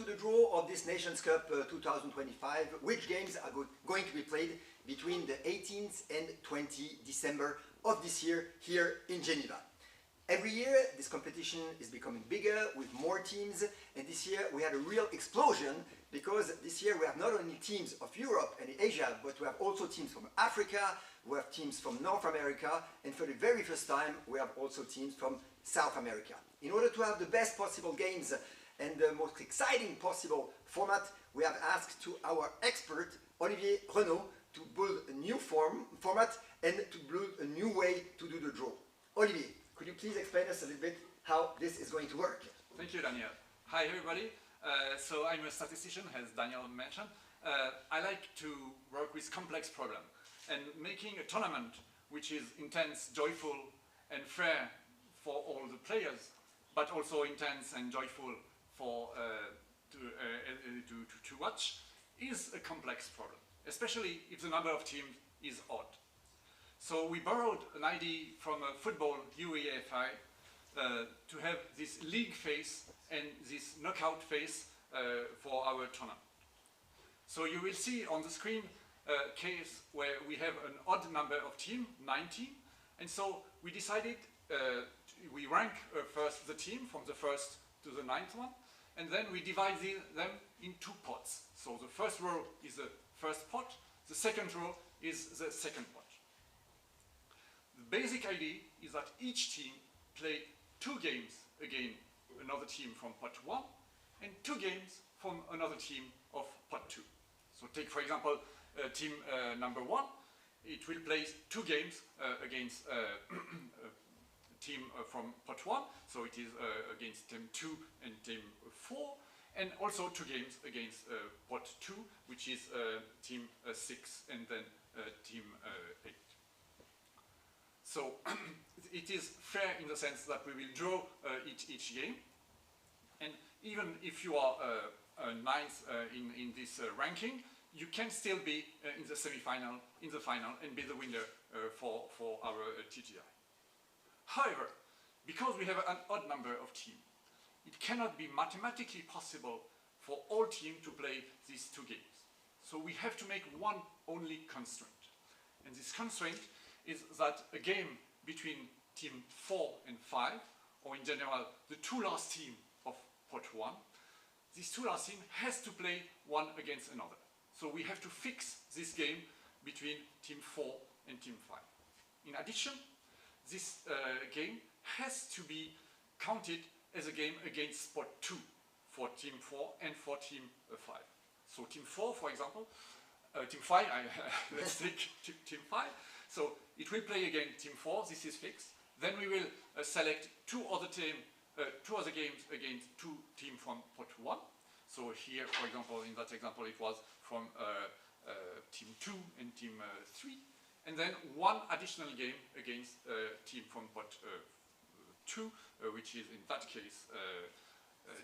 the draw of this Nations Cup 2025, which games are going to be played between the 18th and 20 December of this year here in Geneva. Every year this competition is becoming bigger with more teams, and this year we had a real explosion because this year we have not only teams of Europe and Asia, but we have also teams from Africa, we have teams from North America, and for the very first time we have also teams from South America. In order to have the best possible games and the most exciting possible format, we have asked to our expert Olivier Renaud to build a new format and to build a new way to do the draw. Olivier, could you please explain us a little bit how this is going to work? Thank you, Daniel. Hi, everybody. So I'm a statistician, as Daniel mentioned. I like to work with complex problems, and making a tournament which is intense, joyful, and fair for all the players, but also intense and joyful for to watch, is a complex problem, especially if the number of teams is odd. So we borrowed an idea from a football UEFA to have this league phase and this knockout phase for our tournament. So you will see on the screen a case where we have an odd number of teams, 19, and so we decided we rank first the team from the first to the ninth one, and then we divide them in two pots. So the first row is the first pot, the second row is the second pot. The basic idea is that each team play 2 games against another team from pot 1 and 2 games from another team of pot 2. So take, for example, team number 1. It will play 2 games against team from pot 1, so it is against team 2 and team 4, and also 2 games against pot 2, which is team 6 and then team 8. So it is fair in the sense that we will draw each game, and even if you are ninth in this ranking, you can still be in the semi-final, in the final, and be the winner for our TGI. However, because we have an odd number of teams, it cannot be mathematically possible for all teams to play these 2 games. So we have to make one only constraint, and this constraint is that a game between team 4 and 5, or in general the 2 last teams of pot 1, these 2 last teams has to play one against another. So we have to fix this game between team 4 and team 5. In addition, this game has to be counted as a game against pot 2 for team 4 and for team 5. So team 4, for example, team 5, let's take team 5. So it will play against team 4, this is fixed. Then we will select 2 other games against 2 teams from pot 1. So here, for example, in that example, it was from team 2 and team 3. And then 1 additional game against team from pot 2, which is in that case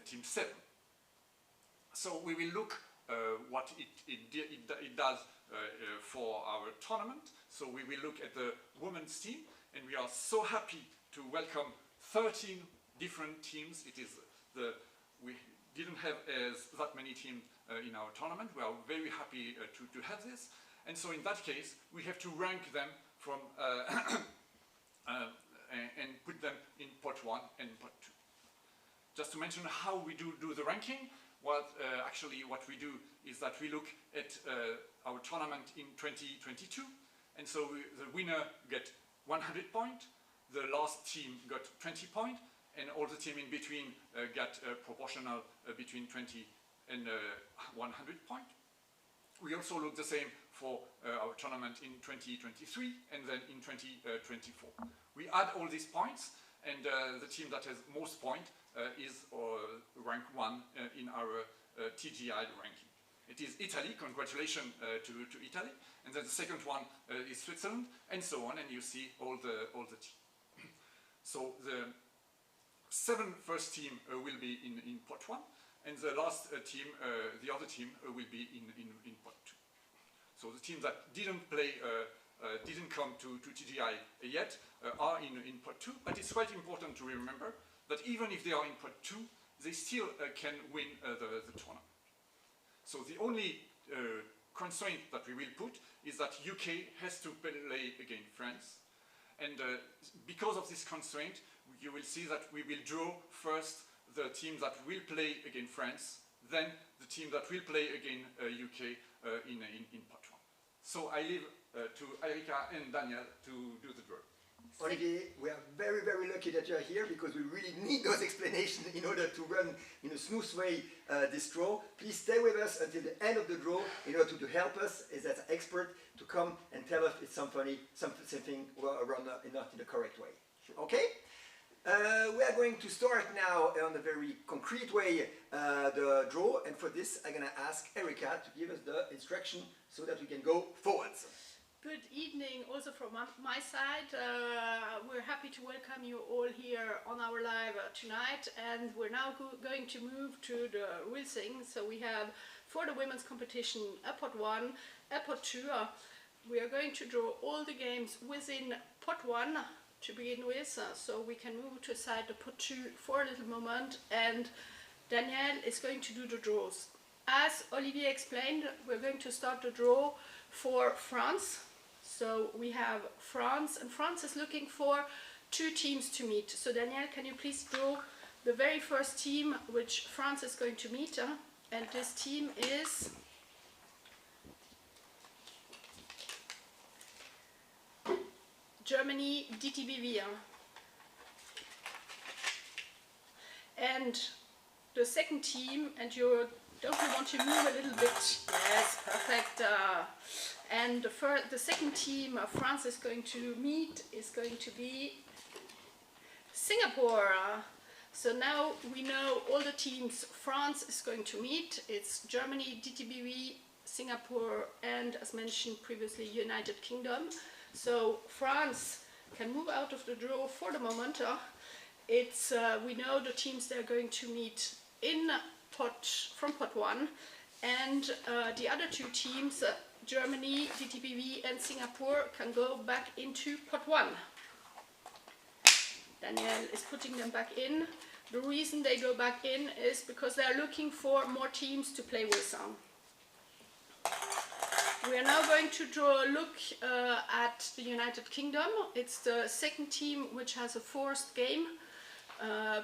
team 7. So we will look what it does for our tournament. So we will look at the women's team, and we are so happy to welcome 13 different teams. It is we didn't have that many teams in our tournament. We are very happy to have this, and so in that case we have to rank them from and put them in pot 1 and pot 2. Just to mention how we do the ranking, actually what we do is that we look at our tournament in 2022, and so the winner get 100 points, the last team got 20 points, and all the team in between got proportional between 20 and 100 points. We also look the same for our tournament in 2023 and then in 2024. We add all these points, and the team that has most points is rank 1 in our TGI ranking. It is Italy, congratulations to Italy, and then the second one is Switzerland, and so on, and you see all the teams. So the 7 first team will be in pot 1, and the last team, the other team, will be in pot 2. So the teams that didn't play, didn't come to TGI yet, are in pot 2, but it's quite important to remember that even if they are in pot 2, they still can win the tournament. So the only constraint that we will put is that UK has to play against France. And because of this constraint, you will see that we will draw first the team that will play against France, then the team that will play against UK in part one. So I leave to Erika and Daniel to do the draw. Olivier, we are very, very lucky that you are here because we really need those explanations in order to run in a smooth way this draw. Please stay with us until the end of the draw in order to help us as an expert to come and tell us if something run not in the correct way. Okay? We are going to start now on a very concrete way the draw, and for this I'm going to ask Erika to give us the instruction so that we can go forwards. Good evening also from my side. We're happy to welcome you all here on our live tonight, and we're now going to move to the real thing. So we have, for the women's competition, a pot 1, a pot 2. We are going to draw all the games within pot 1 to begin with, so we can move to aside the pot 2 for a little moment, and Danielle is going to do the draws. As Olivier explained, we're going to start the draw for France. So we have France, and France is looking for 2 teams to meet. So Danielle, can you please draw the very first team which France is going to meet? And this team is Germany DTBV. And the second team, and you don't you want to move a little bit? Yes, perfect. And the second team France is going to meet is going to be Singapore. So now we know all the teams France is going to meet. It's Germany, DTBV, Singapore, and as mentioned previously, United Kingdom. So France can move out of the draw for the moment. We know the teams they're going to meet in from pot 1, and the other 2 teams, Germany, DTBV and Singapore, can go back into pot 1. Danielle is putting them back in. The reason they go back in is because they are looking for more teams to play with. We are now going to draw a look at the United Kingdom. It's the second team which has a forced game.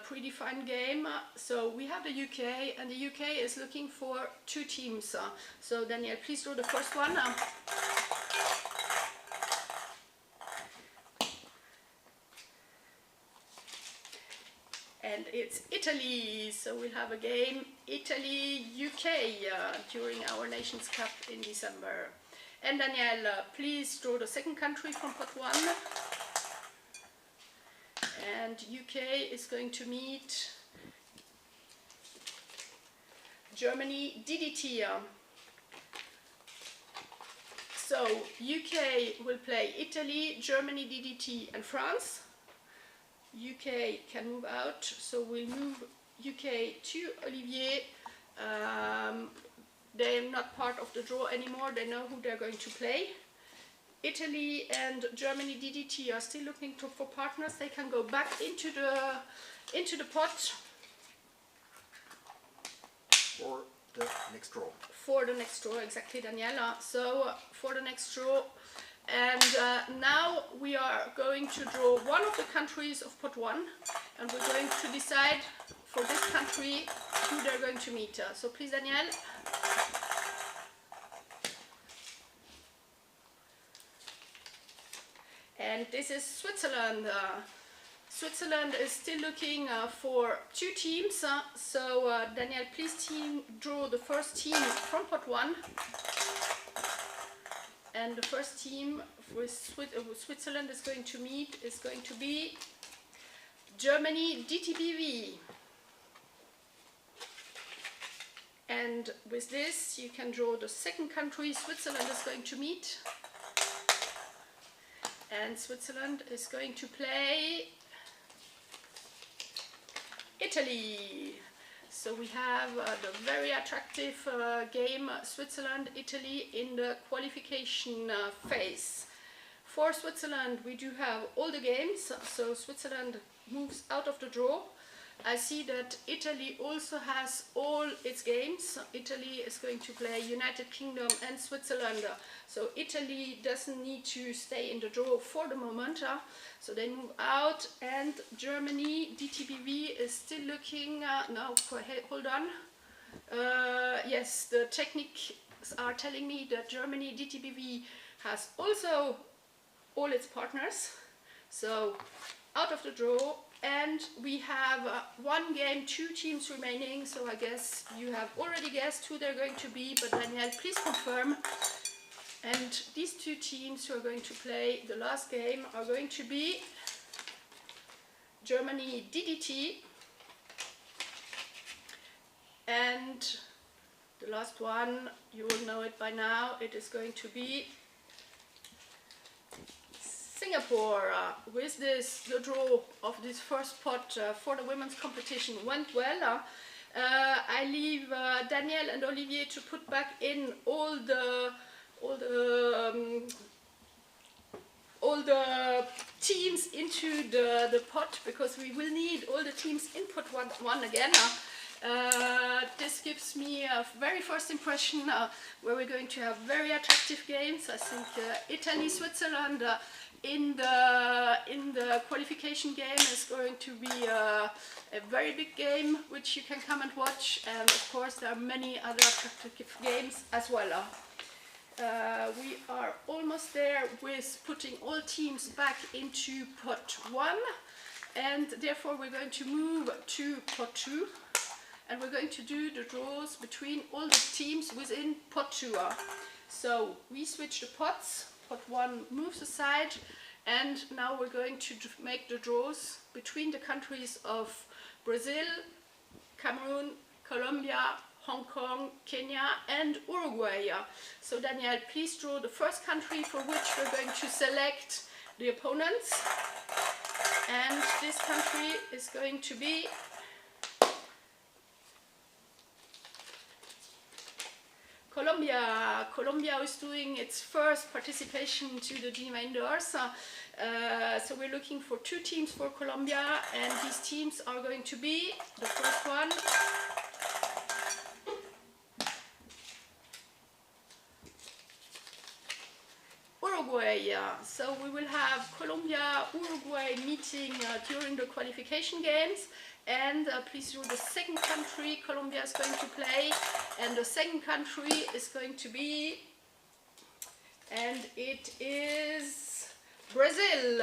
Predefined game. So we have the UK, and the UK is looking for 2 teams. So Danielle, please draw the first one. And it's Italy. So we'll have a game Italy-UK during our Nations Cup in December. And Danielle, please draw the second country from pot 1. And UK is going to meet Germany DDT. So UK will play Italy, Germany DDT and France. UK can move out, so we'll move UK to Olivier. They're not part of the draw anymore, they know who they're going to play. Italy and Germany DDT are still looking for partners. They can go back into the pot For the next draw. For the next draw, exactly, Daniela. So for the next draw, and now we are going to draw one of the countries of pot 1, and we're going to decide for this country who they're going to meet. So please, Danielle. And this is Switzerland. Switzerland is still looking for 2 teams. So Danielle, please draw the first team from pot 1. And the first team with Switzerland is going to meet is going to be Germany DTBV. And with this you can draw the second country Switzerland is going to meet. And Switzerland is going to play Italy. So we have the very attractive game Switzerland-Italy in the qualification phase. For Switzerland we do have all the games, so Switzerland moves out of the draw. I see that Italy also has all its games. Italy is going to play United Kingdom and Switzerland. So Italy doesn't need to stay in the draw for the moment. So they move out, and Germany, DTBV is still looking, no, hold on. Yes, the techniques are telling me that Germany, DTBV has also all its partners. So out of the draw, and we have one game, 2 teams remaining, so I guess you have already guessed who they're going to be, but Daniel, please confirm. And these 2 teams who are going to play the last game are going to be Germany DDT, and the last one, you will know it by now, it is going to be Singapore. With this, the draw of this first pot for the women's competition went well. I leave Daniel and Olivier to put back in all the teams into the pot, because we will need all the teams input one again. This gives me a very first impression where we're going to have very attractive games. I think Italy, Switzerland in the qualification game is going to be a very big game which you can come and watch, and of course there are many other attractive games as well. We are almost there with putting all teams back into pot 1, and therefore we're going to move to pot 2, and we're going to do the draws between all the teams within pot 2. So we switch the pots, pot 1 moves aside, and now we're going to make the draws between the countries of Brazil, Cameroon, Colombia, Hong Kong, Kenya and Uruguay. So Daniel, please draw the first country for which we're going to select the opponents, and this country is going to be Colombia. Colombia is doing its first participation to the Geneva Indoors. So we're looking for 2 teams for Colombia, and these teams are going to be the first one, Uruguay. So we will have Colombia, Uruguay meeting during the qualification games, and please draw the second country Colombia is going to play, and the second country is going to be, and it is Brazil.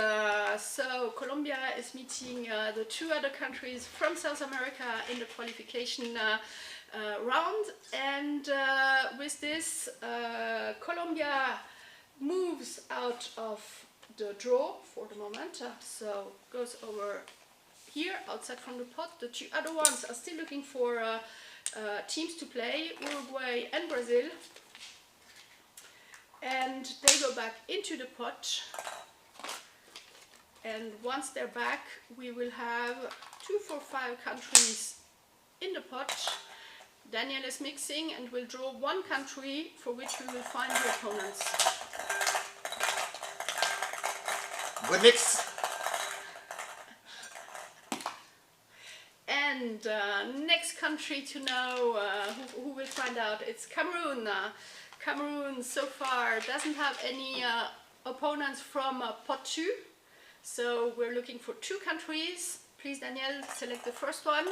So Colombia is meeting the 2 other countries from South America in the qualification round, and with this Colombia moves out of the draw for the moment, so goes over here outside from the pot. The 2 other ones are still looking for teams to play, Uruguay and Brazil, and they go back into the pot, and once they're back we will have 2, 4, 5 countries in the pot. Daniel is mixing and will draw 1 country for which we will find the opponents. Good mix. And next country to know who will find out, it's Cameroon. Cameroon so far doesn't have any opponents from pot 2, so we're looking for 2 countries. Please Daniel, select the first one.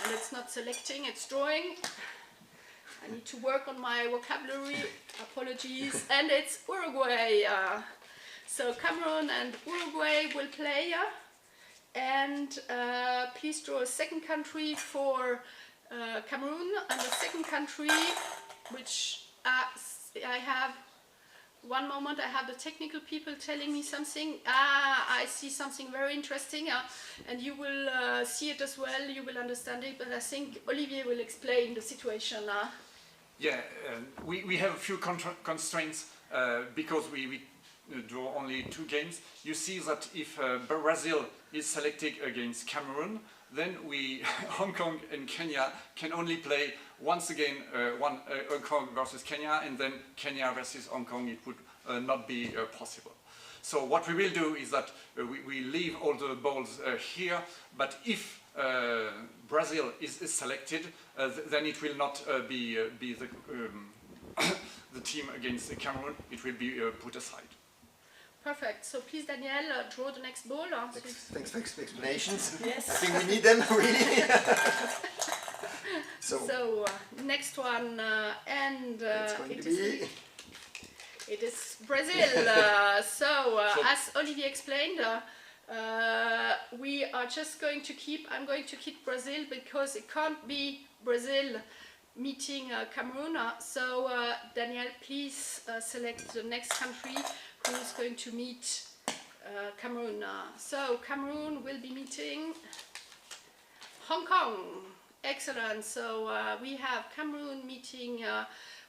And it's not selecting, it's drawing. I need to work on my vocabulary, apologies. And it's Uruguay. So Cameroon and Uruguay will play, and please draw a second country for Cameroon, and the second country, which I have, one moment, I have the technical people telling me something. I see something very interesting, and you will see it as well, you will understand it, but I think Olivier will explain the situation. Yeah, we have a few constraints because we draw only 2 games. You see that if Brazil is selected against Cameroon, then we, Hong Kong and Kenya, can only play once again Hong Kong versus Kenya, and then Kenya versus Hong Kong. It would not be possible. So what we will do is that we leave all the balls here, but if Brazil is selected, then it will not be the, the team against Cameroon. It will be put aside. Perfect. So please, Daniel, draw the next ball. Thanks for explanations. Yes. I think we need them, really. So next one, and it's going to be... It is Brazil. As Olivier explained, we are just going to keep, I'm going to keep Brazil because it can't be Brazil meeting Cameroon. Daniel, please select the next country who is going to meet Cameroon. So Cameroon will be meeting Hong Kong. Excellent. So we have Cameroon meeting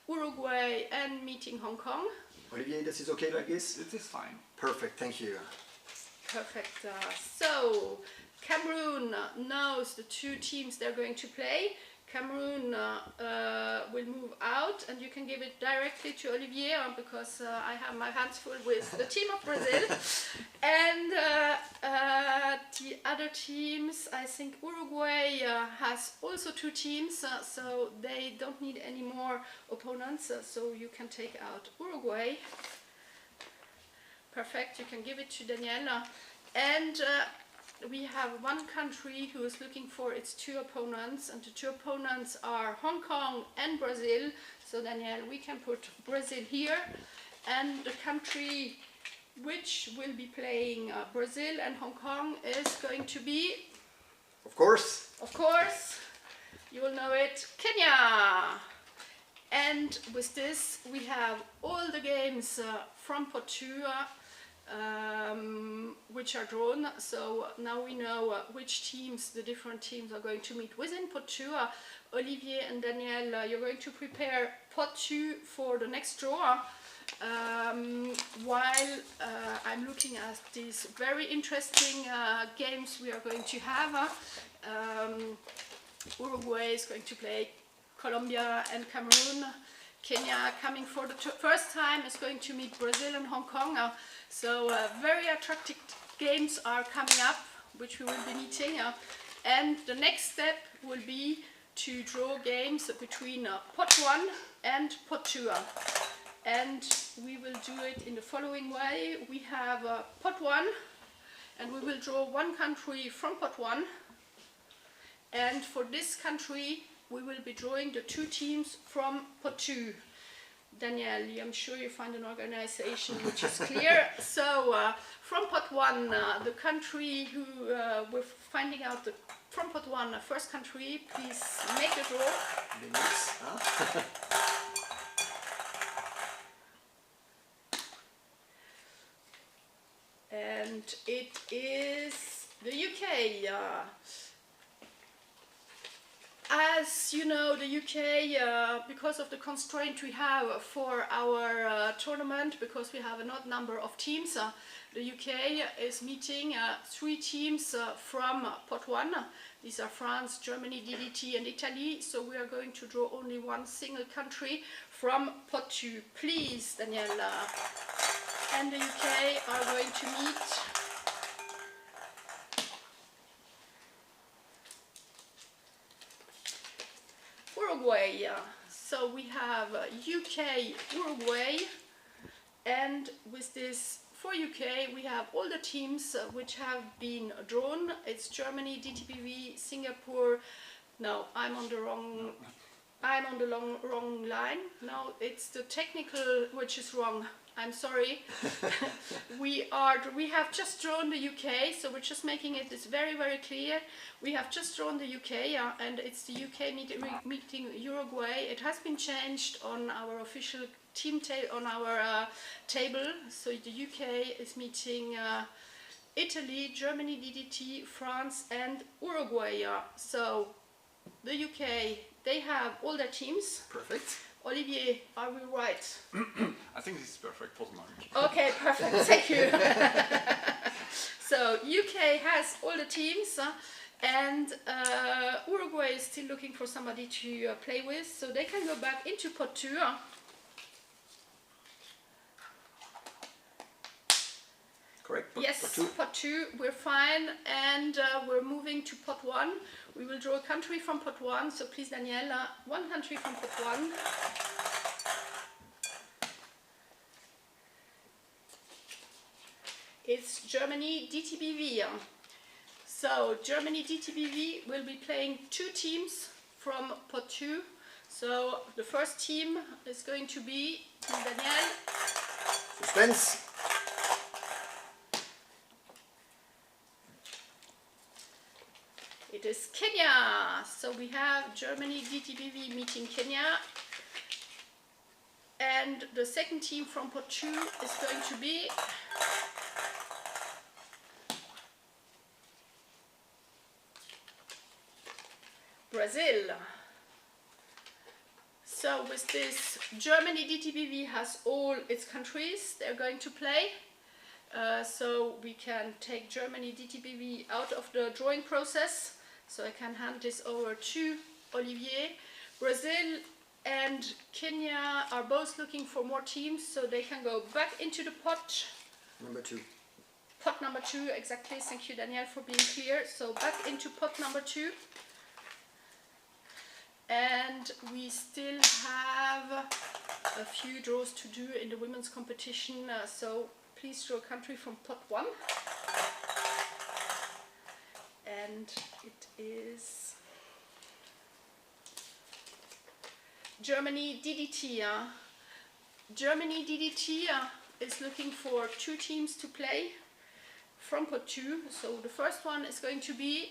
Uruguay and meeting Hong Kong. Olivier, this is okay like this? It is fine. Perfect, thank you. Perfect. So Cameroon knows the two teams they're going to play. Cameroon will move out, and you can give it directly to Olivier because I have my hands full with the team of Brazil. And the other teams, I think Uruguay has also two teams, so they don't need any more opponents, so you can take out Uruguay. Perfect, you can give it to Daniela. And we have one country who is looking for its two opponents, and the two opponents are Hong Kong and Brazil. So Danielle, we can put Brazil here, and the country which will be playing Brazil and Hong Kong is going to be, of course, you will know it, Kenya. And with this we have all the games from pot 2 which are drawn, so now we know which teams, the different teams are going to meet within pot 2. Olivier and Danielle, you're going to prepare pot 2 for the next draw, while I'm looking at these very interesting games we are going to have. Uruguay is going to play Colombia and Cameroon. Kenya, coming for the first time, is going to meet Brazil and Hong Kong. So very attractive games are coming up, which we will be meeting. And the next step will be to draw games between pot 1 and pot 2. And we will do it in the following way. We have pot 1, and we will draw one country from pot 1. And for this country, we will be drawing the two teams from pot 2. Danielle, I'm sure you find an organization which is clear. So from pot 1, the country who we're finding out from pot 1, first country, please make the draw. And it is the UK. As you know, the UK, because of the constraint we have for our tournament, because we have an odd number of teams, the UK is meeting 3 teams from pot 1. These are France, Germany, DDT and Italy. So we are going to draw only one single country from pot 2. Please, Daniela. And the UK are going to meet Uruguay. So we have UK, Uruguay, and with this for UK we have all the teams which have been drawn. It's Germany, DTPV, Singapore. No, I'm on the wrong. I'm on the wrong line. No, it's the technical which is wrong. I'm sorry. we have just drawn the UK, so we're just making it this very, very clear. We have just drawn the UK, and it's the UK meeting Uruguay. It has been changed on our official team on our table. So the UK is meeting Italy, Germany, DDT, France, and Uruguay. So the UK, they have all their teams. Perfect. Olivier, are we right? I think this is perfect for the moment. Okay, perfect, thank you. So UK has all the teams, and Uruguay is still looking for somebody to play with, so they can go back into pot 2. Correct. Yes, pot 2, we're fine, and we're moving to pot 1. We will draw a country from pot 1, so please Danielle, one country from pot 1. It's Germany DTBV. So Germany DTBV will be playing 2 teams from pot 2. So the first team is going to be Danielle. Suspense. It is Kenya. So we have Germany DTBV meeting Kenya. And the second team from pot 2 is going to be Brazil. So with this, Germany DTBV has all its countries they're going to play. So we can take Germany DTBV out of the drawing process. So I can hand this over to Olivier. Brazil and Kenya are both looking for more teams, so they can go back into the pot. Number 2. Pot number 2, exactly. Thank you, Danielle, for being clear. So back into pot number 2. And we still have a few draws to do in the women's competition. So please draw a country from pot 1. And it is Germany DDT. Germany DDT is looking for 2 teams to play from pot 2. So the first one is going to be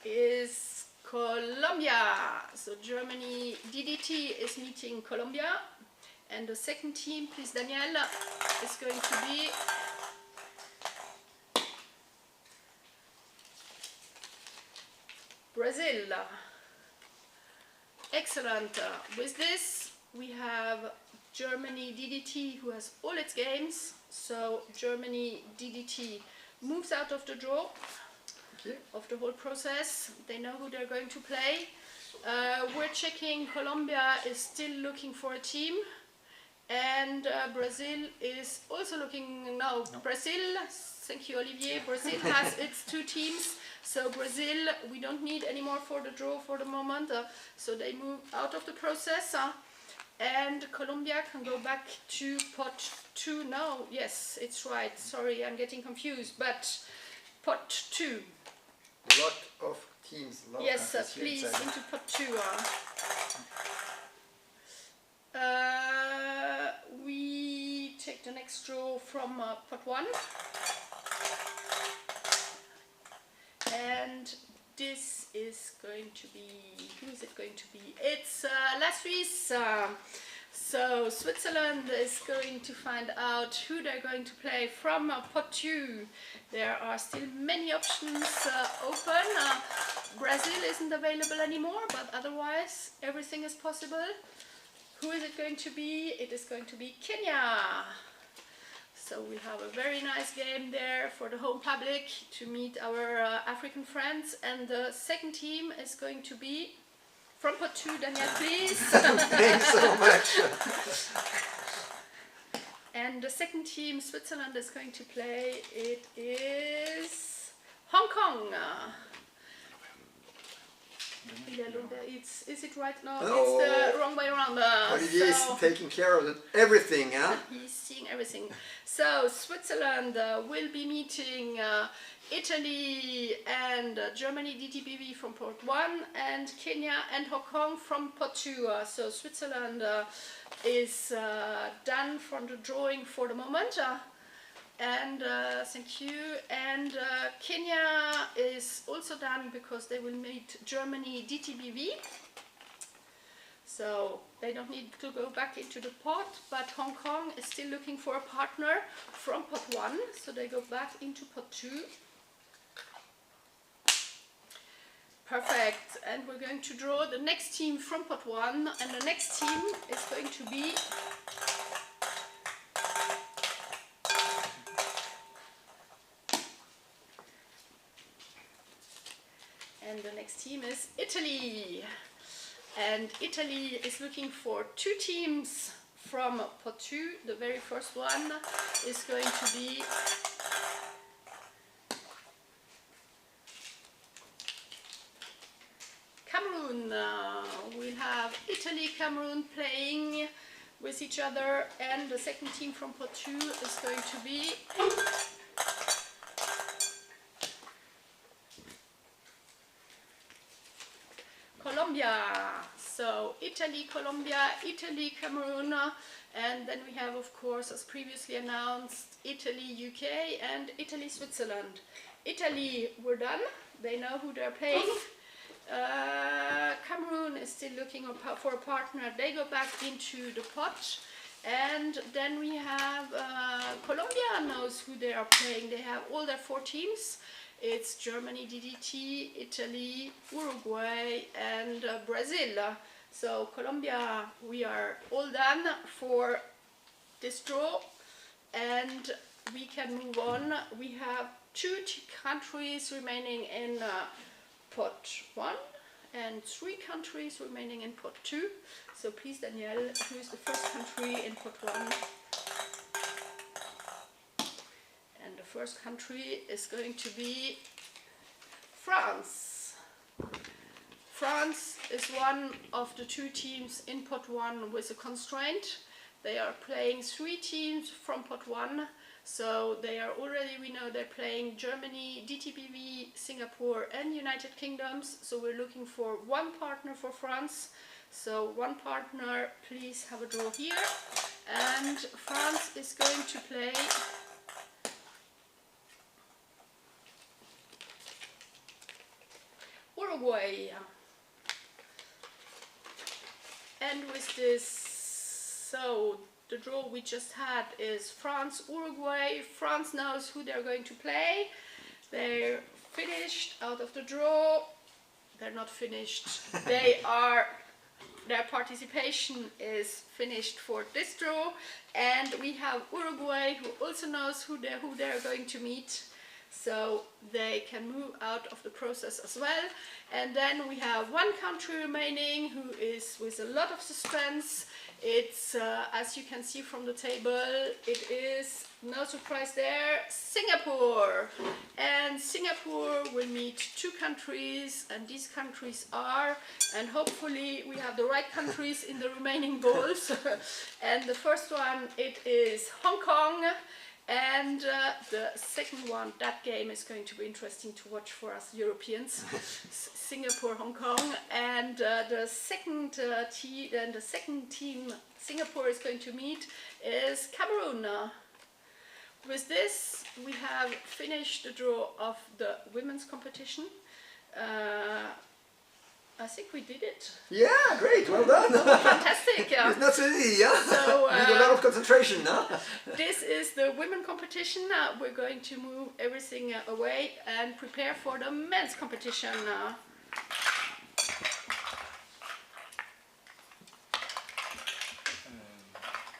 is Colombia. So Germany DDT is meeting Colombia, and the second team, please Danielle, is going to be Brazil. Excellent. With this we have Germany DDT, who has all its games. So Germany DDT moves out of the draw of the whole process. They know who they're going to play. We're checking Colombia is still looking for a team, and Brazil is also looking. No, Brazil, thank you Olivier, Brazil has its 2 teams. So Brazil, we don't need any more for the draw for the moment, so they move out of the process, and Colombia can go back to pot 2. No, yes, it's right, sorry, I'm getting confused, but pot 2. Lot of teams. Yes, please, into pot 2. We take the next draw from pot 1. And this is going to be, who is it going to be? It's La Suisse. So Switzerland is going to find out who they're going to play from pot 2. There are still many options open. Brazil isn't available anymore, but otherwise everything is possible. Who is it going to be? It is going to be Kenya. So we'll have a very nice game there for the home public to meet our African friends. And the second team is going to be from pot 2, Danielle, please. Thanks so much. And the second team Switzerland is going to play, it is Hong Kong. Is it right? No, it's the wrong way around. Olivier is taking care of everything, huh? He's seeing everything. So Switzerland will be meeting Italy and Germany DTBV from pot 1, and Kenya and Hong Kong from pot 2. So Switzerland is done from the drawing for the moment. And thank you. And Kenya is also done because they will meet Germany DTBV. So they don't need to go back into the pot, but Hong Kong is still looking for a partner from pot 1, so they go back into pot 2. Perfect. And we're going to draw the next team from pot 1, and the next team is going to be and the next team is Italy. and Italy is looking for 2 teams from pot 2. The very first one is going to be Cameroon. We'll have Italy, Cameroon playing with each other, and the second team from pot 2 is going to be Colombia. So Italy, Colombia, Italy, Cameroon, and then we have, of course, as previously announced, Italy, UK, and Italy, Switzerland. Italy, we're done. They know who they're playing. Cameroon is still looking for a partner. They go back into the pot. And then we have Colombia knows who they are playing. They have all their 4 teams. It's Germany, DDT, Italy, Uruguay, and Brazil. So Colombia, we are all done for this draw, and we can move on. We have 2 countries remaining in pot 1 and 3 countries remaining in pot 2. So please, Danielle, who is the first country in pot 1? And the first country is going to be France. France is one of the 2 teams in pot 1 with a constraint. They are playing 3 teams from pot 1. So they are already, we know they're playing Germany, DTPV, Singapore, and United Kingdoms. So we're looking for 1 partner for France. So 1 partner, please have a draw here. And France is going to play Uruguay. And with this, so the draw we just had is France, Uruguay. France knows who they're going to play. They're finished out of the draw. They're not finished. Their participation is finished for this draw. And we have Uruguay, who also knows who they're going to meet. So they can move out of the process as well. And then we have 1 country remaining who is with a lot of suspense. It's, as you can see from the table, it is, no surprise there, Singapore. And Singapore will meet 2 countries, and these countries are, and hopefully we have the right countries in the remaining balls. And the first one, it is Hong Kong. And the second one, that game is going to be interesting to watch for us Europeans. Singapore, Hong Kong, and the second team Singapore is going to meet is Cameroon. With this, we have finished the draw of the women's competition. I think we did it. Yeah, great, well done. Oh, fantastic. Yeah. It's not so easy, yeah? So, need a lot of concentration, no? This is the women competition. We're going to move everything away and prepare for the men's competition.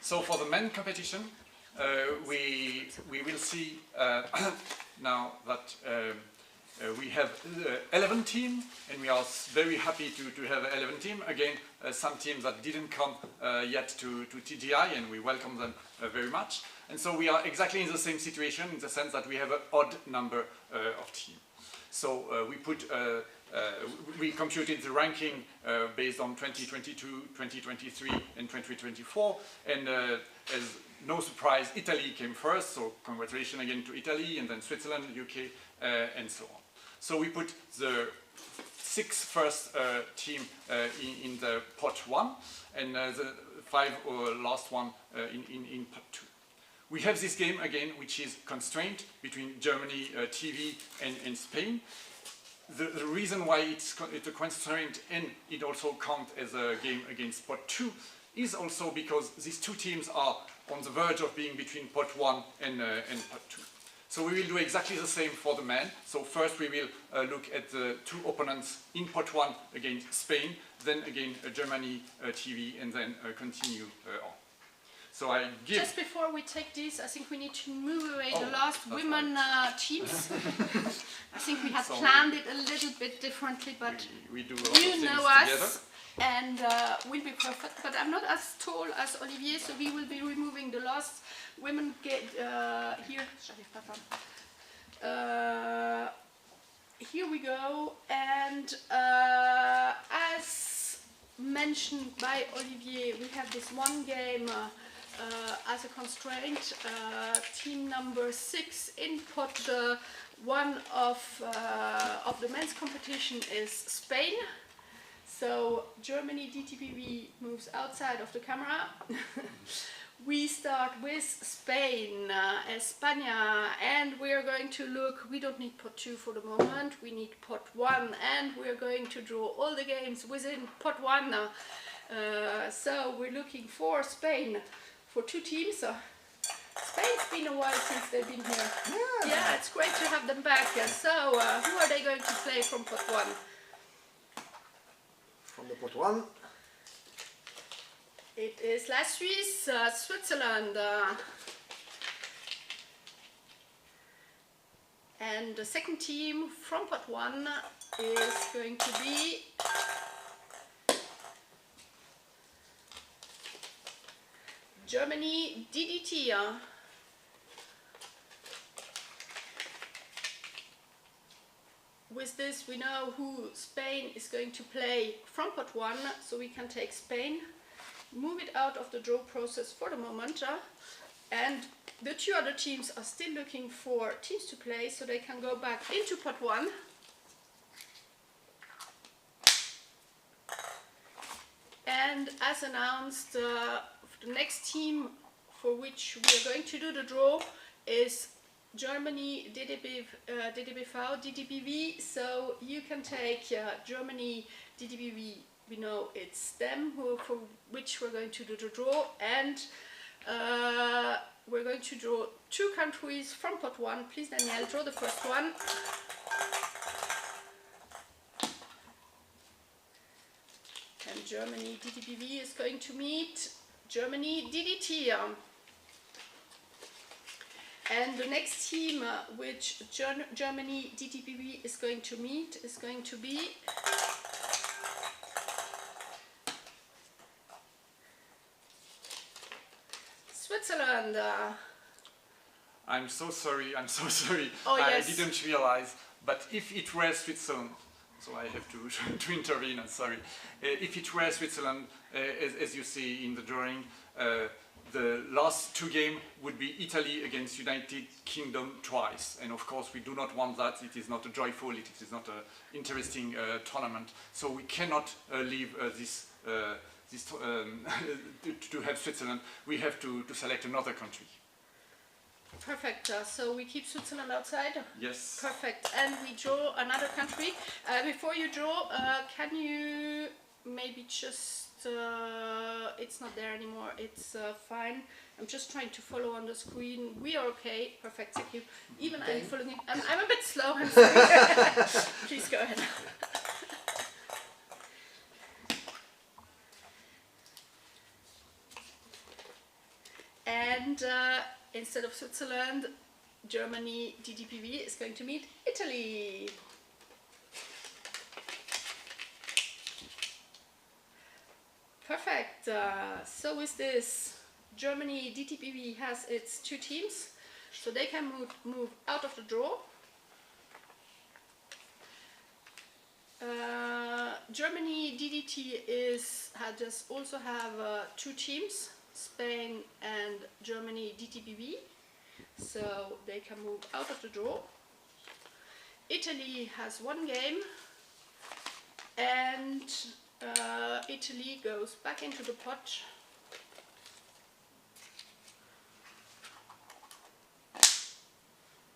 So for the men competition, we will see now that we have 11 teams, and we are very happy to have 11 teams. Again, some teams that didn't come yet to TGI, and we welcome them very much. And so we are exactly in the same situation in the sense that we have an odd number of teams. So we computed the ranking based on 2022, 2023, and 2024. And as no surprise, Italy came first, so congratulations again to Italy, and then Switzerland, UK, and so on. So we put the 6 first team in the pot 1, and the 5 last one in pot 2. We have this game again, which is constrained between Germany, TV, and Spain. The reason why it's a constraint and it also counts as a game against pot 2 is also because these 2 teams are on the verge of being between pot 1 and pot 2. So we will do exactly the same for the men. So first we will look at the 2 opponents in pot 1 against Spain, then again Germany, TV, and then continue on. So I give... Just before we take this, I think we need to move away the Oh, last that's women teams. I think we had So planned it a little bit differently, but we do a lot of you things know together. us, and we'll be perfect. But I'm not as tall as Olivier, so we will be removing the last women here. Here we go, and as mentioned by Olivier, we have this one game as a constraint. Team number 6 in pot 1 of the men's competition is Spain. So Germany DTPV moves outside of the camera. We start with Spain, España, and we are going to look, we don't need pot 2 for the moment, we need pot 1, and we're going to draw all the games within pot 1. So we're looking for Spain for 2 teams. Spain's been a while since they've been here. Yeah, it's great to have them back. So who are they going to play from pot 1? From the pot 1. It is La Suisse, Switzerland. And the second team from pot 1 is going to be Germany DDT. With this we know who Spain is going to play from pot 1, so we can take Spain, move it out of the draw process for the moment, and the 2 other teams are still looking for teams to play, so they can go back into pot 1. And as announced, the next team for which we are going to do the draw is Germany DDBV, so you can take Germany DDBV. We know it's them for which we're going to do the draw, and we're going to draw 2 countries from pot 1. Please, Danielle, draw the first one. And Germany DDBV is going to meet Germany DDT. And the next team which Germany DDBV is going to meet is going to be Switzerland. I'm so sorry. Oh, yes. I didn't realize, but if it were Switzerland, so I have to intervene, I'm sorry. If it were Switzerland, as you see in the drawing, the last 2 games would be Italy against United Kingdom twice. And of course we do not want that. It is not a joyful, it is not an interesting tournament. So we cannot leave this to have Switzerland. We have to select another country. Perfect. So we keep Switzerland outside? Yes. Perfect. And we draw another country. Before you draw, can you maybe just... it's not there anymore. It's fine. I'm just trying to follow on the screen. We are okay. Perfect. Thank you. Even I'm following. I'm a bit slow. I'm sorry. Please go ahead. And instead of Switzerland, Germany DDPV is going to meet Italy. Perfect. So with this, Germany DTPV has its 2 teams, so they can move out of the draw. Germany DDT does also have 2 teams, Spain and Germany DTPV, so they can move out of the draw. Italy has 1 game, and Italy goes back into the pot.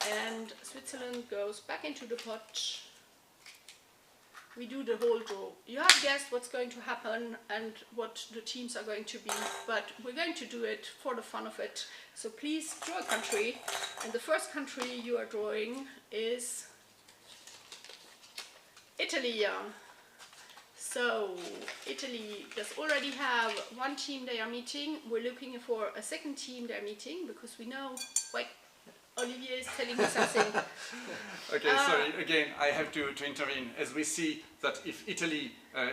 And Switzerland goes back into the pot. We do the whole draw. You have guessed what's going to happen and what the teams are going to be, but we're going to do it for the fun of it. So please draw a country, and the first country you are drawing is Italy. So Italy does already have one team they are meeting. We're looking for a second team they're meeting because we know, wait, Olivier is telling me something. Okay, sorry, again, I have to intervene. As we see that if Italy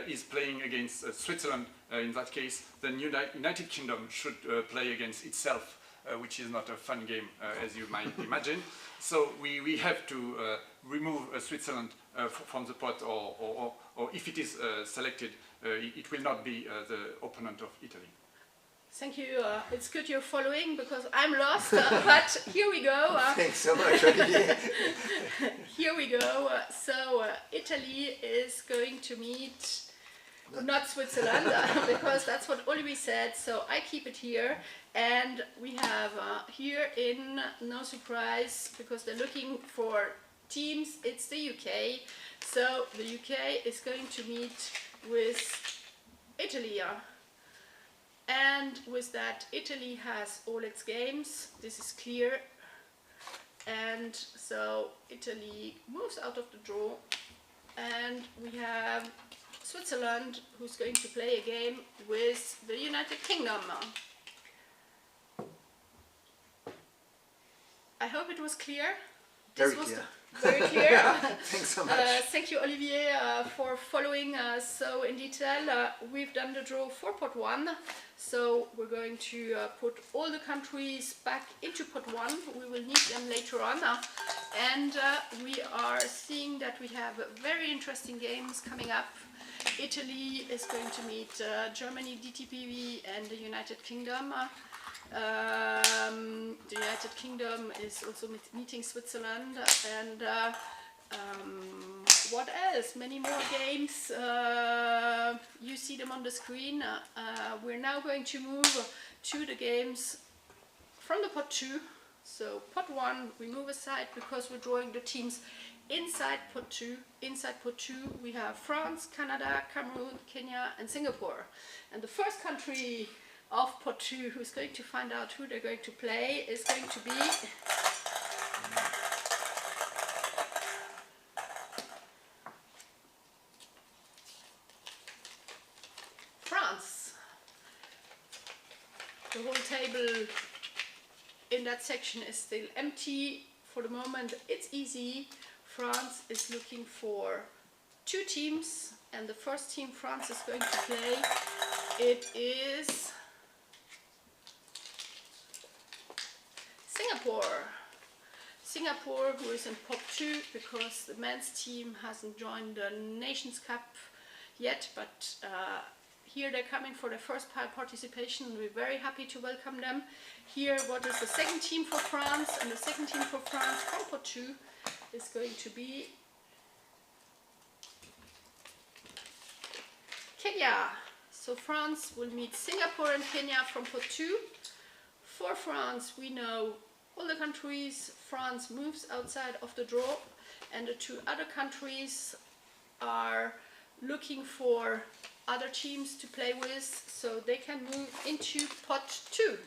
is playing against Switzerland, in that case, then United Kingdom should play against itself, which is not a fun game, as you might imagine. So we have to remove Switzerland from the pot, or if it is selected, it will not be the opponent of Italy. Thank you. It's good you're following because I'm lost, but here we go. Thanks so much, Olivier. Here we go. So Italy is going to meet not Switzerland because that's what Olivier said. So I keep it here, and we have here in no surprise because they're looking for teams. It's the UK. So the UK is going to meet with Italy. And with that, Italy has all its games, this is clear, and so Italy moves out of the draw, and we have Switzerland who's going to play a game with the United Kingdom. I hope it was clear. Very clear. Very clear. Thanks so much. Thank you, Olivier, for following so in detail. We've done the draw for pot 1, so we're going to put all the countries back into pot 1. We will need them later on, and we are seeing that we have very interesting games coming up. Italy is going to meet Germany, DTPV, and the United Kingdom. The United Kingdom is also meeting Switzerland, and what else? Many more games. You see them on the screen. We're now going to move to the games from the pot 2. So pot 1 we move aside because we're drawing the teams inside pot 2. Inside pot 2 we have France, Canada, Cameroon, Kenya and Singapore. And the first country of pot 2 who's going to find out who they're going to play is going to be France. The whole table in that section is still empty. For the moment it's easy. France is looking for 2 teams, and the first team France is going to play, it is Singapore, who is in pot 2 because the men's team hasn't joined the Nations Cup yet, but here they're coming for their first participation. We're very happy to welcome them. Here, what is the second team for France? And the second team for France from pot 2 is going to be Kenya. So France will meet Singapore and Kenya from pot 2. For France, we know all the countries. France moves outside of the draw, and the 2 other countries are looking for other teams to play with, so they can move into pot 2.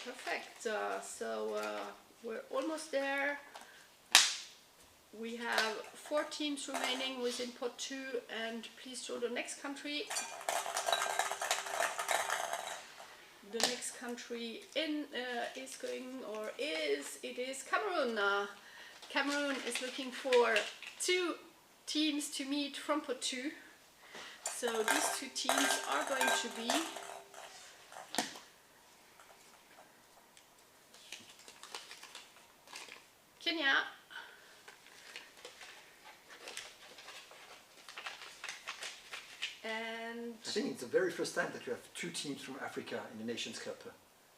Perfect. So we're almost there. We have 4 teams remaining within pot 2, and please show the next country. The next country in is Cameroon. Cameroon is looking for 2 teams to meet from pot 2. So these 2 teams are going to be Kenya and I think it's the very first time that you have 2 teams from Africa in the Nations Cup.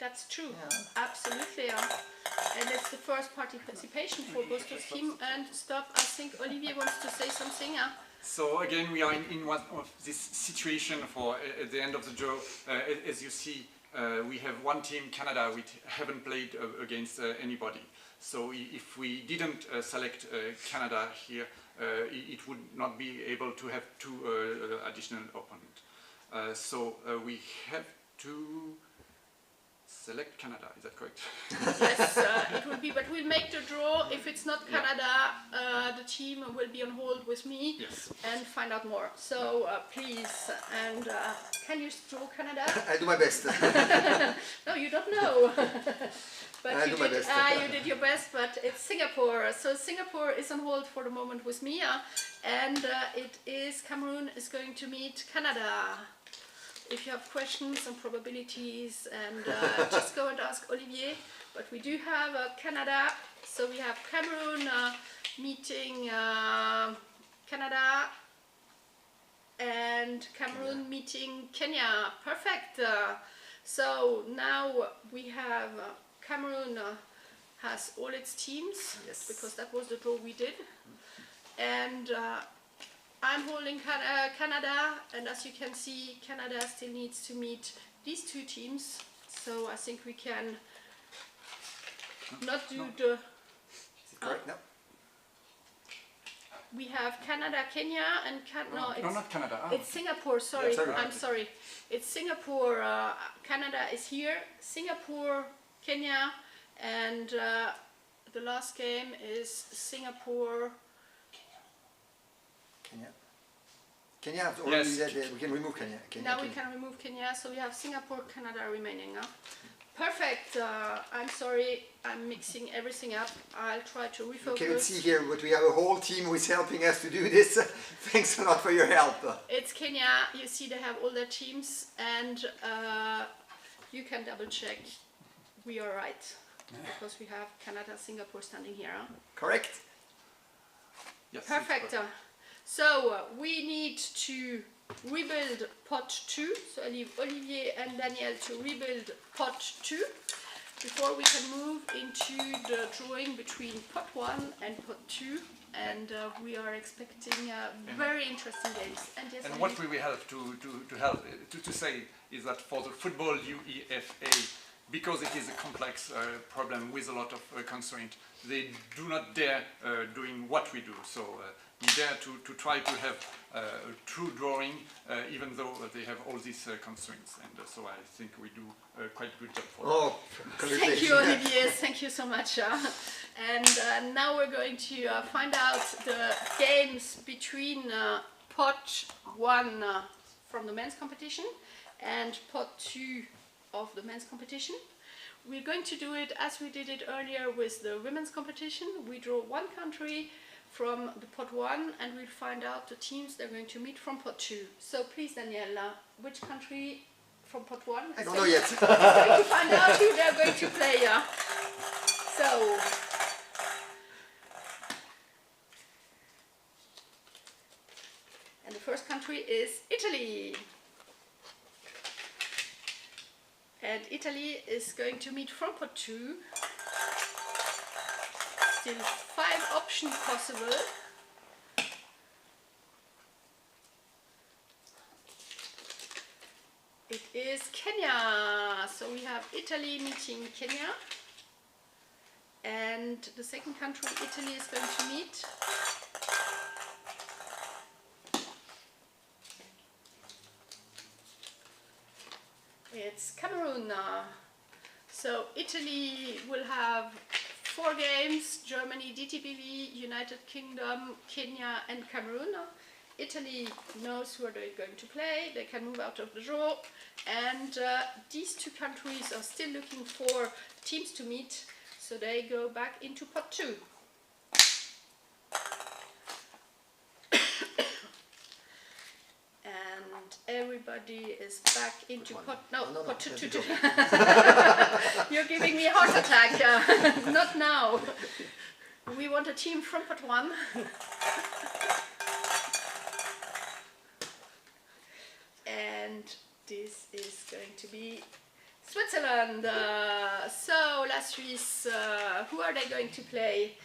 that's true. Yeah. Absolutely. And it's the first participation for both of teams. And stop, I think Olivier wants to say something. So again, we are in one of this situation for at the end of the draw. As you see, we have one team, Canada, which haven't played against anybody. So if we didn't select Canada here, it would not be able to have 2 additional opponents. So we have to select Canada, is that correct? Yes, it will be, but we'll make the draw if it's not Canada, the team will be on hold with me and find out more. So please, and can you draw Canada? I do my best. No, you don't know. But I do my best. You did your best, but it's Singapore. So Singapore is on hold for the moment with me, and it is Cameroon is going to meet Canada. If you have questions on probabilities, and just go and ask Olivier. But we do have Canada, so we have Cameroon meeting Canada, and Cameroon meeting Kenya. Perfect. So now we have Cameroon has all its teams, because that was the draw we did, and I'm holding Canada, and as you can see, Canada still needs to meet these two teams, so I think we can not do the... Is it correct? No. We have Canada, Kenya, and not Canada. It's Singapore. Sorry, Yeah, sorry. I'm sorry. It's Singapore. Canada is here. Singapore, Kenya, and the last game is Singapore. Kenya. Kenya has already said that we can remove Kenya. Now we can remove Kenya, so we have Singapore, Canada remaining. Perfect. I'm sorry, I'm mixing everything up. I'll try to refocus. You cannot see here, but we have a whole team who is helping us to do this. Thanks a lot for your help. It's Kenya. You see they have all their teams, and you can double check. We are right, because we have Canada, Singapore standing here. Correct? Yes. Perfect. So we need to rebuild pot 2. So I leave Olivier and Daniel to rebuild pot 2 before we can move into the drawing between pot 1 and pot 2. And we are expecting very interesting games. And, yes, and what we will have to say is that for the football UEFA, because it is a complex problem with a lot of constraint, they do not dare doing what we do. So we dare to try to have a true drawing, even though they have all these constraints. And so I think we do quite a good job for that. Thank you, Olivier. Thank you so much. And now we're going to find out the games between pot 1 from the men's competition and pot 2 of the men's competition. We're going to do it as we did it earlier with the women's competition. We draw one country from the pot 1 and we'll find out the teams they're going to meet from pot 2. So please, Daniela, which country from pot 1? I don't know yet. Is going to find out who they're going to play. So, and the first country is Italy. And Italy is going to meet from pot 2. Still 5 options possible. It is Kenya. So we have Italy meeting Kenya. And the second country Italy is going to meet it's Cameroon. So Italy will have 4 games: Germany, DTPV, United Kingdom, Kenya and Cameroon. Italy knows who they're going to play, they can move out of the draw, and these 2 countries are still looking for teams to meet, so they go back into pot 2. And everybody is back into pot... No, pot 2. You're giving me a heart attack. Not now. We want a team from pot 1. And this is going to be Switzerland. So La Suisse, who are they going to play?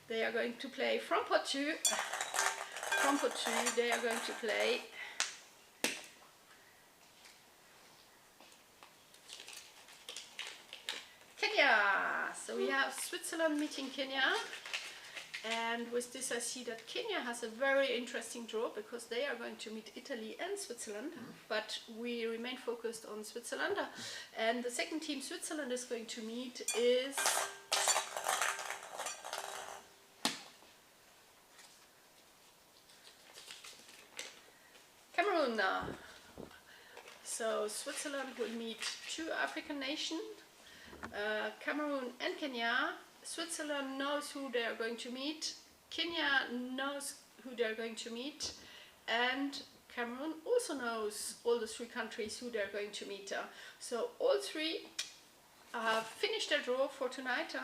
They are going to play from pot 2. From pot 2 they are going to play Kenya. So we have Switzerland meeting Kenya. And with this I see that Kenya has a very interesting draw because they are going to meet Italy and Switzerland, but we remain focused on Switzerland. And the second team Switzerland is going to meet is Cameroon. So Switzerland will meet two African nations, Cameroon and Kenya. Switzerland knows who they are going to meet, Kenya knows who they are going to meet, and Cameroon also knows all the three countries who they are going to meet. So all three have finished their draw for tonight.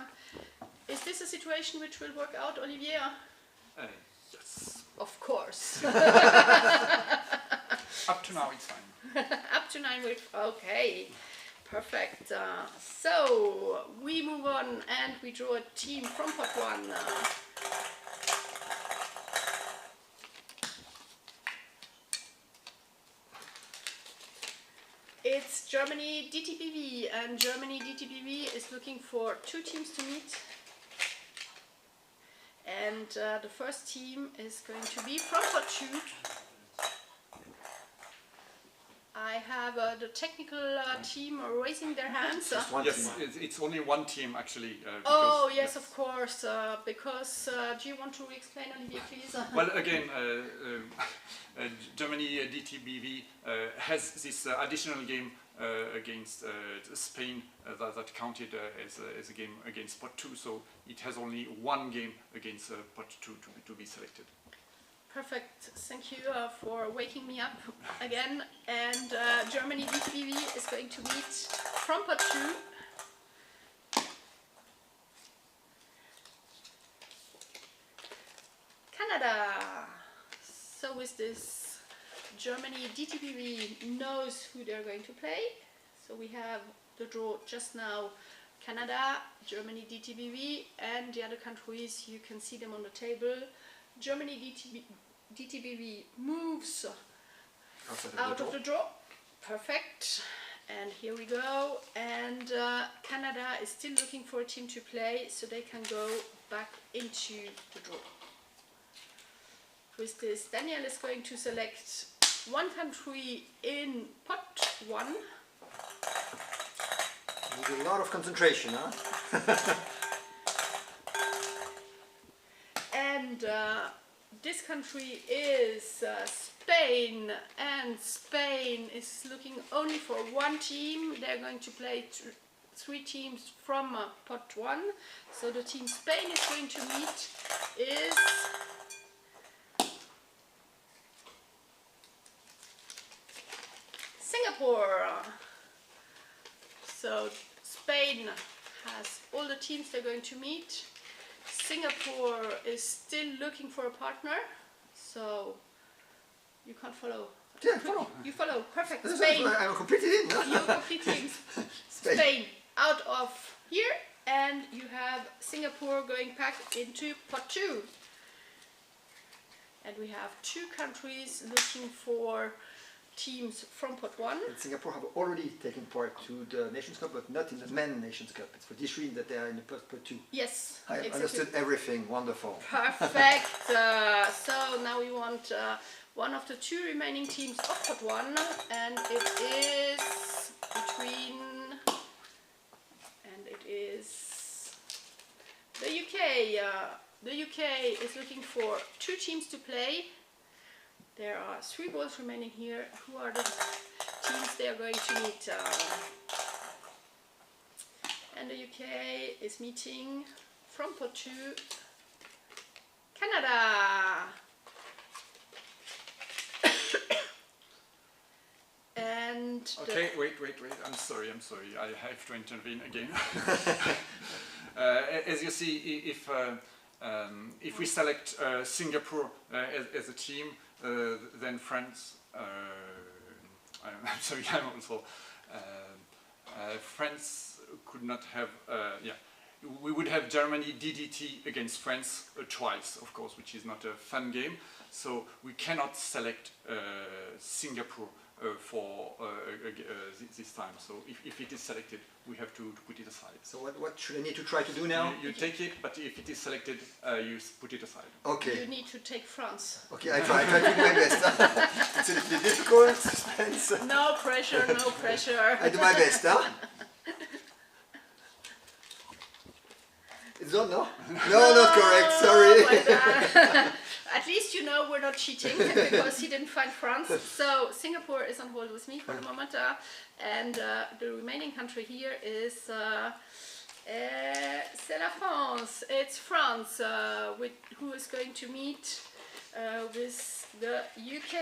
Is this a situation which will work out, Olivier? Yes. Of course. Up to now it's fine. Up to 9 weeks. Okay. Perfect. So we move on and we draw a team from pot 1. It's Germany DTBV, and Germany DTBV is looking for 2 teams to meet. And the first team is going to be from pot 2. I have the technical team raising their hands. Yes, it's only one team actually. Oh yes, of course. Because do you want to explain, Olivier, please? Well, again, Germany DTBV has this additional game against Spain that counted as a game against pot 2. So it has only one game against pot 2 to be selected. Perfect, thank you for waking me up again. And Germany DTBV is going to meet from pot 2. Canada. So with this, Germany DTBV knows who they're going to play. So we have the draw just now, Canada, Germany DTBV, and the other countries, you can see them on the table. Germany DTBV moves out of the draw. Perfect. And here we go. And Canada is still looking for a team to play, so they can go back into the draw. With this, Daniel is going to select one country in pot 1. Need a lot of concentration, huh? And this country is Spain, and Spain is looking only for one team. They're going to play 3 teams from pot 1. So the team Spain is going to meet is Singapore. So Spain has all the teams they're going to meet. Singapore is still looking for a partner, so you can't follow. Yeah, follow. You follow, perfect. This Spain, I'm completely in. you're completely Spain out of here, and you have Singapore going back into pot 2. And we have 2 countries looking for teams from pot 1. And Singapore have already taken part to the Nations Cup, but not in the Men Nations Cup. It's for this reason that they are in the pot 2. Yes, I exactly. understood everything. Wonderful. Perfect. So now we want one of the 2 remaining teams of pot 1, and it is between, and it is the UK. The UK is looking for 2 teams to play. There are 3 balls remaining here. Who are the teams they are going to meet? And the UK is meeting from pot 2, Canada. And okay, wait. I'm sorry. I have to intervene again. As you see, if we select Singapore as a team, then France. I'm sorry. I'm also. France could not have. We would have Germany DDT against France twice, of course, which is not a fun game. So we cannot select Singapore for this time. So if it is selected, we have to put it aside. So what should I need to try to do now? You take it, but if it is selected, you put it aside. Okay. you need to take France. Okay, I try to do my best. It's a little bit difficult, suspense. No pressure, no pressure. I do my best, huh? It's done, no? No, not correct, sorry. Oh, At least you know we're not cheating because he didn't find France. So Singapore is on hold with me for the moment, and the remaining country here is c'est la France. It's France who is going to meet with the UK,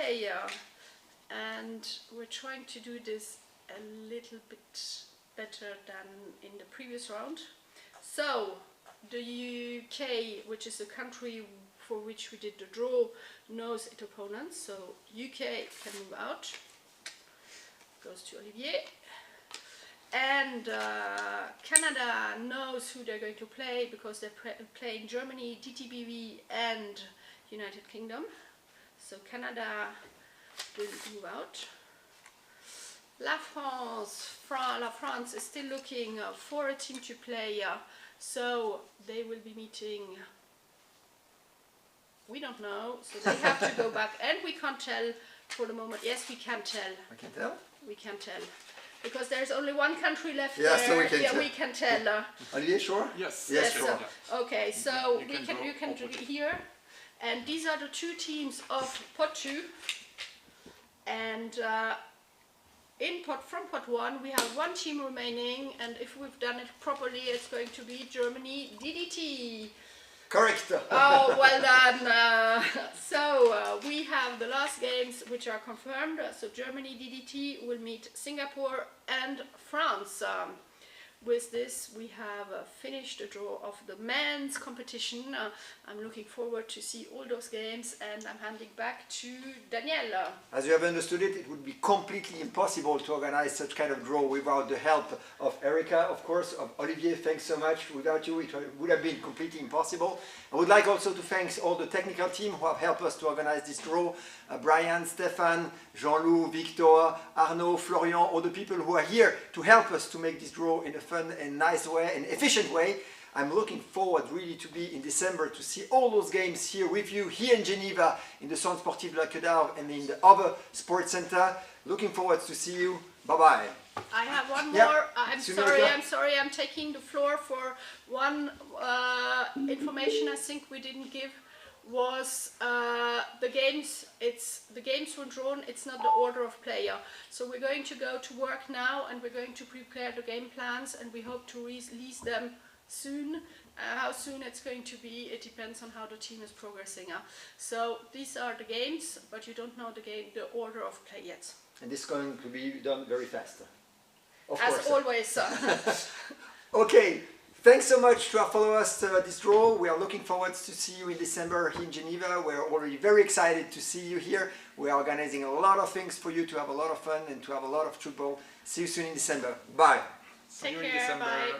and we're trying to do this a little bit better than in the previous round. So the UK, which is the country for which we did the draw, knows its opponents. So UK can move out. Goes to Olivier. And Canada knows who they're going to play because they're playing Germany, DTBV and United Kingdom. So Canada will move out. La France is still looking for a team to play, so they will be meeting, we don't know, so they have to go back, and we can't tell for the moment. Yes, we can tell. I can tell? We can tell. Because there's only one country left yeah, there. So we can tell. We can tell. Olivier, sure? Yes. Yes, sure. Okay, so you can do here, and these are the two teams of pot 2, and from pot 1 we have one team remaining, and if we've done it properly it's going to be Germany DDT. Correct. Oh, well done. So we have the last games which are confirmed. So Germany DDT will meet Singapore and France. With this we have finished the draw of the men's competition. I'm looking forward to see all those games, and I'm handing back to Danielle. As you have understood it, it would be completely impossible to organize such kind of draw without the help of Erica, of course, of Olivier. Thanks so much. Without you, it would have been completely impossible. I would like also to thank all the technical team who have helped us to organize this draw. Brian, Stéphane, Jean-Loup, Victor, Arnaud, Florian, all the people who are here to help us to make this draw in a fun and nice way and efficient way. I'm looking forward really to be in December to see all those games here with you, here in Geneva, in the Centre Sportif de la Queue d'Arve and in the other sports center. Looking forward to see you. Bye-bye. I have one more. Yeah. I'm sorry, I'm taking the floor for one information I think we didn't give. Was the games. The games were drawn. It's not the order of player. So we're going to go to work now, and we're going to prepare the game plans, and we hope to release them soon. How soon it's going to be, it depends on how the team is progressing. So these are the games, but you don't know the order of play yet. And this is going to be done very fast. As always. Okay. Thanks so much to follow us this draw. We are looking forward to see you in December here in Geneva. We're already very excited to see you here. We are organizing a lot of things for you to have a lot of fun and to have a lot of football. See you soon in December. Bye. Take care. Bye.